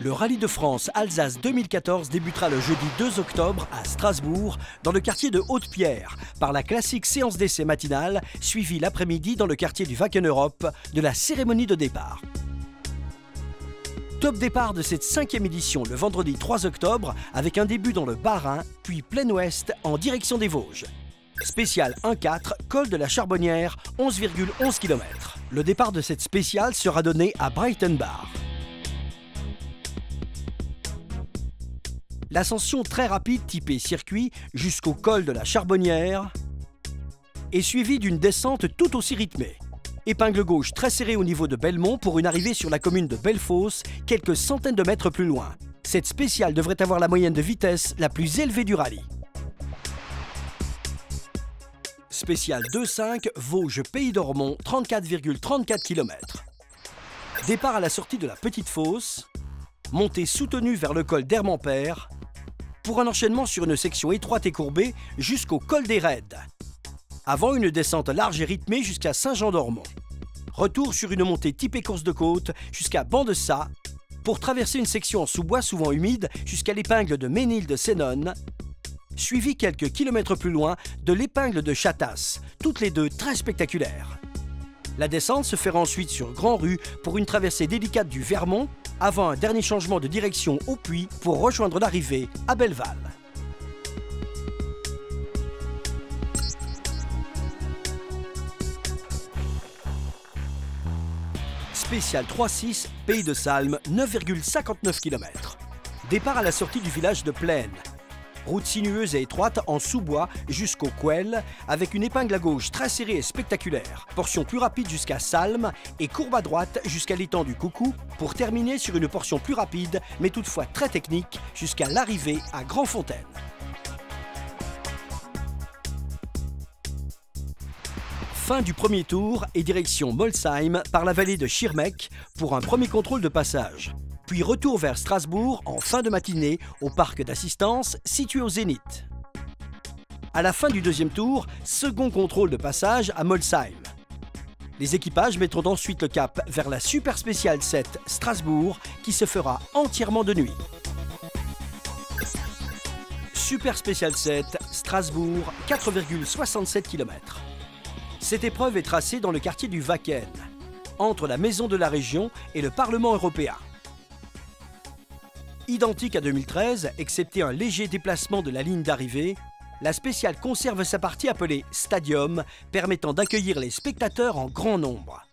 Le Rallye de France Alsace 2014 débutera le jeudi 2 octobre à Strasbourg, dans le quartier de Haute-Pierre, par la classique séance d'essai matinale, suivie l'après-midi dans le quartier du Wacken Europe de la cérémonie de départ. Top départ de cette 5e édition le vendredi 3 octobre avec un début dans le Bas-Rhin, puis plein ouest en direction des Vosges. Spéciale 1-4, col de la Charbonnière, 11,11 km. Le départ de cette spéciale sera donné à Breitenbach. L'ascension très rapide typée circuit jusqu'au col de la Charbonnière est suivie d'une descente tout aussi rythmée. Épingle gauche très serrée au niveau de Belmont pour une arrivée sur la commune de Bellefosse, quelques centaines de mètres plus loin. Cette spéciale devrait avoir la moyenne de vitesse la plus élevée du rallye. Spéciale 2-5, Vosges-Pays d'Ormont, 34,34 km. Départ à la sortie de la Petite Fosse, montée soutenue vers le col d'Hermampère, pour un enchaînement sur une section étroite et courbée jusqu'au col des Raides, avant une descente large et rythmée jusqu'à Saint-Jean-d'Ormont. Retour sur une montée typée course de côte jusqu'à Banc-de-Sat, pour traverser une section en sous-bois souvent humide jusqu'à l'épingle de Ménil-de-Sénonne, suivi quelques kilomètres plus loin de l'épingle de Chatasse, toutes les deux très spectaculaires. La descente se fera ensuite sur Grand Rue pour une traversée délicate du Vermont, avant un dernier changement de direction au Puy pour rejoindre l'arrivée à Belleval. Spéciale 3-6, Pays de Salm, 9,59 km. Départ à la sortie du village de Plaine. Route sinueuse et étroite en sous-bois jusqu'au Couel, avec une épingle à gauche très serrée et spectaculaire. Portion plus rapide jusqu'à Salm et courbe à droite jusqu'à l'étang du Coucou, pour terminer sur une portion plus rapide, mais toutefois très technique, jusqu'à l'arrivée à Grandfontaine. Fin du premier tour et direction Molsheim par la vallée de Schirmeck pour un premier contrôle de passage. Puis retour vers Strasbourg en fin de matinée au parc d'assistance situé au Zénith. À la fin du deuxième tour, second contrôle de passage à Molsheim. Les équipages mettront ensuite le cap vers la Super Spéciale 7 Strasbourg qui se fera entièrement de nuit. Super Spéciale 7 Strasbourg, 4,67 km. Cette épreuve est tracée dans le quartier du Wacken, entre la Maison de la Région et le Parlement européen. Identique à 2013, excepté un léger déplacement de la ligne d'arrivée, la spéciale conserve sa partie appelée Stadium, permettant d'accueillir les spectateurs en grand nombre.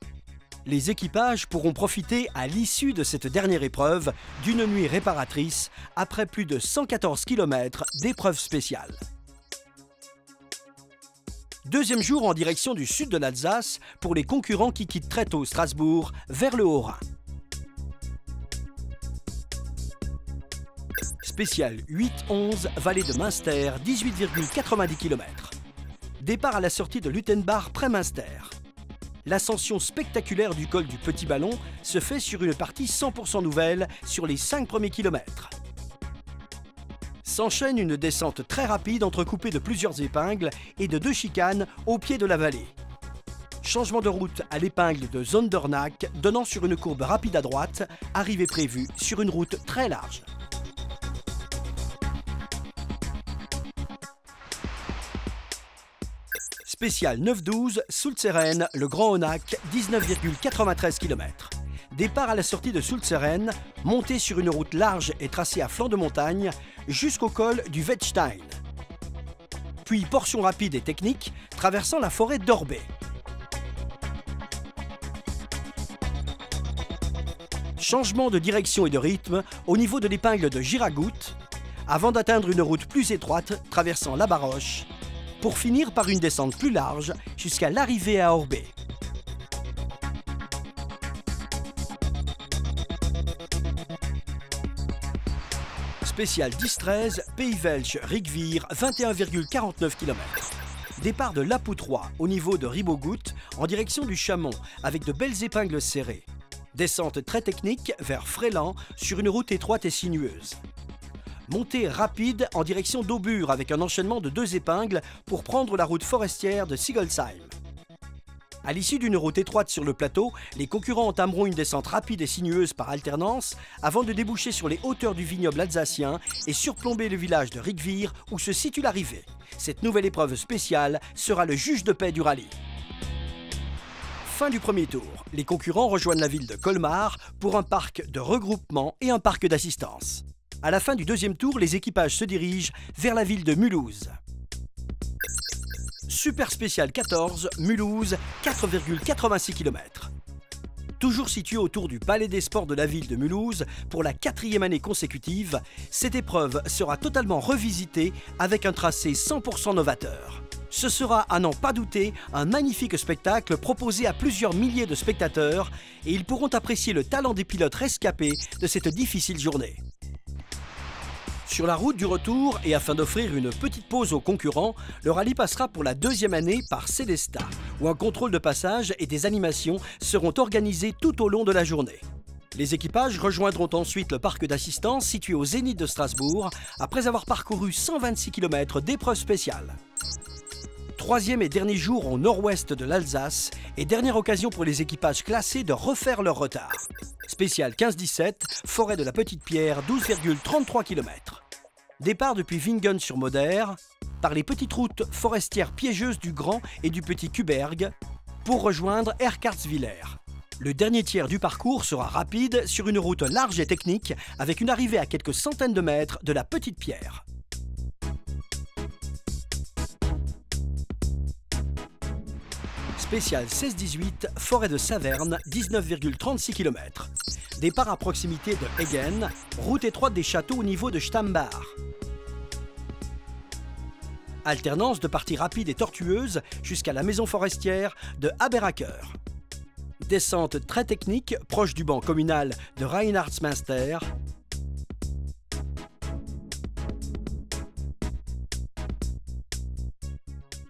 Les équipages pourront profiter à l'issue de cette dernière épreuve d'une nuit réparatrice après plus de 114 km d'épreuves spéciales. Deuxième jour en direction du sud de l'Alsace pour les concurrents qui quittent très tôt Strasbourg vers le Haut-Rhin. Spéciale 8-11, vallée de Münster, 18,90 km. Départ à la sortie de Luttenbach près Münster. L'ascension spectaculaire du col du Petit Ballon se fait sur une partie 100% nouvelle sur les 5 premiers kilomètres. S'enchaîne une descente très rapide entrecoupée de plusieurs épingles et de 2 chicanes au pied de la vallée. Changement de route à l'épingle de Zondernach, donnant sur une courbe rapide à droite, arrivée prévue sur une route très large. Spéciale 9-12, Sulzeren, le Grand Honac, 19,93 km. Départ à la sortie de Sulzeren, montée sur une route large et tracée à flanc de montagne, jusqu'au col du Wettstein. Puis portion rapide et technique, traversant la forêt d'Orbay. Changement de direction et de rythme au niveau de l'épingle de Giragout, avant d'atteindre une route plus étroite, traversant la Baroche, pour finir par une descente plus large jusqu'à l'arrivée à Orbay. Spéciale 10-13, Pays Welch, Rigvir, 21,49 km. Départ de Lapoutroie au niveau de Ribogout en direction du Chamont avec de belles épingles serrées. Descente très technique vers Fréland sur une route étroite et sinueuse. Montée rapide en direction d'Aubure avec un enchaînement de 2 épingles pour prendre la route forestière de Sigolsheim. À l'issue d'une route étroite sur le plateau, les concurrents entameront une descente rapide et sinueuse par alternance avant de déboucher sur les hauteurs du vignoble alsacien et surplomber le village de Rigvir où se situe l'arrivée. Cette nouvelle épreuve spéciale sera le juge de paix du rallye. Fin du premier tour, les concurrents rejoignent la ville de Colmar pour un parc de regroupement et un parc d'assistance. À la fin du deuxième tour, les équipages se dirigent vers la ville de Mulhouse. Super Spécial 14, Mulhouse, 4,86 km. Toujours situé autour du Palais des Sports de la ville de Mulhouse, pour la 4e année consécutive, cette épreuve sera totalement revisitée avec un tracé 100% novateur. Ce sera, à n'en pas douter, un magnifique spectacle proposé à plusieurs milliers de spectateurs et ils pourront apprécier le talent des pilotes rescapés de cette difficile journée. Sur la route du retour, et afin d'offrir une petite pause aux concurrents, le rallye passera pour la 2e année par Célestat, où un contrôle de passage et des animations seront organisés tout au long de la journée. Les équipages rejoindront ensuite le parc d'assistance situé au Zénith de Strasbourg, après avoir parcouru 126 km d'épreuves spéciales. 3e et dernier jour au nord-ouest de l'Alsace, et dernière occasion pour les équipages classés de refaire leur retard. Spécial 15-17, forêt de la Petite Pierre, 12,33 km. Départ depuis Wingen-sur-Moder, par les petites routes forestières piégeuses du Grand et du Petit Kuberg, pour rejoindre Erkartswiller. Le dernier tiers du parcours sera rapide sur une route large et technique, avec une arrivée à quelques centaines de mètres de la Petite Pierre. Spécial 16-18, forêt de Saverne, 19,36 km. Départ à proximité de Eggen, route étroite des châteaux au niveau de Stambach. Alternance de parties rapides et tortueuses jusqu'à la maison forestière de Haberacker. Descente très technique, proche du banc communal de Reinhardsmünster.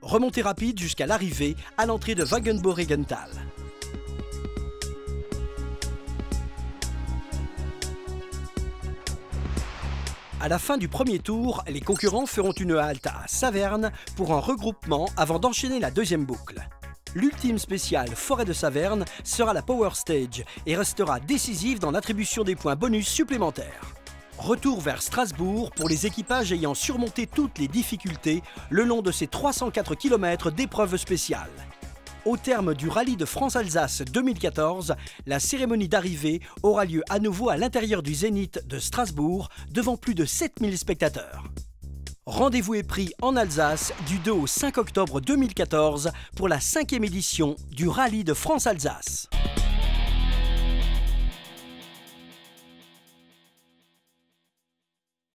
Remontée rapide jusqu'à l'arrivée à l'entrée de Wagenborg-Regenthal. À la fin du premier tour, les concurrents feront une halte à Saverne pour un regroupement avant d'enchaîner la deuxième boucle. L'ultime spéciale Forêt de Saverne sera la Power Stage et restera décisive dans l'attribution des points bonus supplémentaires. Retour vers Strasbourg pour les équipages ayant surmonté toutes les difficultés le long de ces 304 km d'épreuves spéciales. Au terme du Rallye de France-Alsace 2014, la cérémonie d'arrivée aura lieu à nouveau à l'intérieur du Zénith de Strasbourg devant plus de 7000 spectateurs. Rendez-vous est pris en Alsace du 2 au 5 octobre 2014 pour la 5e édition du Rallye de France-Alsace.